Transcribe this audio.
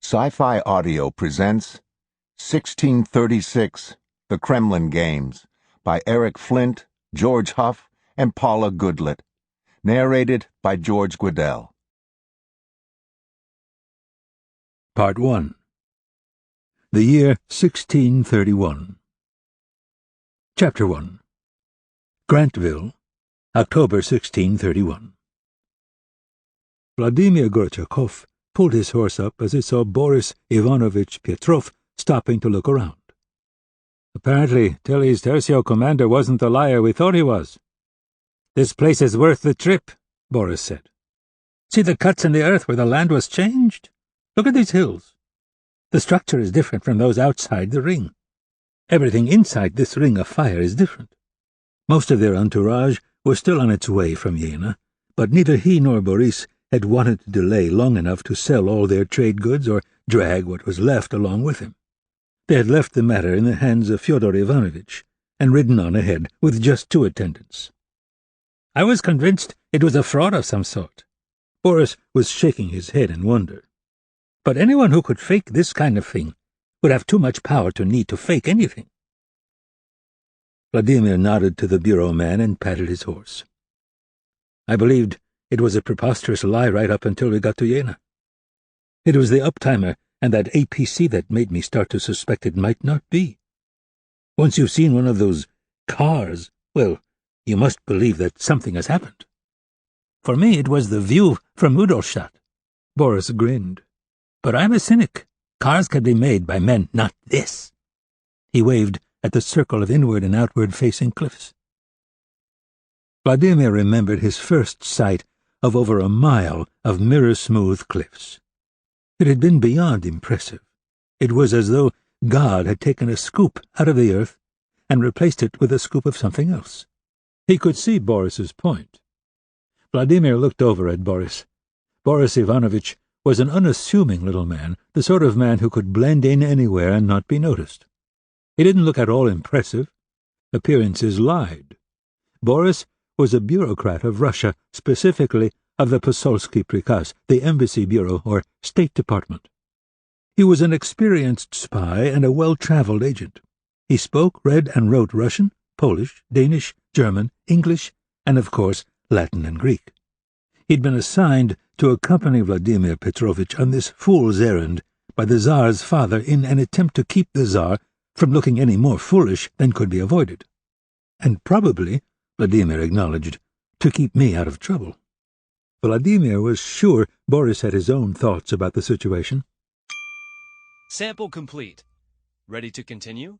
Sci-Fi Audio presents 1636, The Kremlin Games, by Eric Flint, George Huff, and Paula Goodlett. Narrated by George Guidall. Part 1. The year 1631. Chapter 1. Grantville, October 1631. Vladimir Gorchakov pulled his horse up as he saw Boris Ivanovich Petrov stopping to look around. Apparently, Tilly's tercio commander wasn't the liar we thought he was. "This place is worth the trip," Boris said. "See the cuts in the earth where the land was changed? Look at these hills. The structure is different from those outside the ring. Everything inside this ring of fire is different." Most of their entourage was still on its way from Jena, but neither he nor Boris had wanted to delay long enough to sell all their trade goods or drag what was left along with him. They had left the matter in the hands of Fyodor Ivanovitch and ridden on ahead with just 2 attendants. "I was convinced it was a fraud of some sort." Boris was shaking his head in wonder. "But anyone who could fake this kind of thing would have too much power to need to fake anything." Vladimir nodded to the bureau man and patted his horse. "I believed it was a preposterous lie right up until we got to Jena. It was the uptimer and that APC that made me start to suspect it might not be. Once you've seen one of those cars, well, you must believe that something has happened. For me, it was the view from Rudolstadt." Boris grinned. "But I'm a cynic. Cars can be made by men, not this." He waved at the circle of inward and outward-facing cliffs. Vladimir remembered his first sight of over a mile of mirror-smooth cliffs. It had been beyond impressive. It was as though God had taken a scoop out of the earth and replaced it with a scoop of something else. He could see Boris's point. Vladimir looked over at Boris. Boris Ivanovitch was an unassuming little man, the sort of man who could blend in anywhere and not be noticed. He didn't look at all impressive. Appearances lied. Boris was a bureaucrat of Russia, specifically of the Posolsky Prikaz, the Embassy Bureau or State Department. He was an experienced spy and a well-traveled agent. He spoke, read, and wrote Russian, Polish, Danish, German, English, and, of course, Latin and Greek. He'd been assigned to accompany Vladimir Petrovitch on this fool's errand by the Tsar's father in an attempt to keep the Tsar from looking any more foolish than could be avoided. And probably, Vladimir acknowledged, to keep me out of trouble. Vladimir was sure Boris had his own thoughts about the situation. Sample complete. Ready to continue?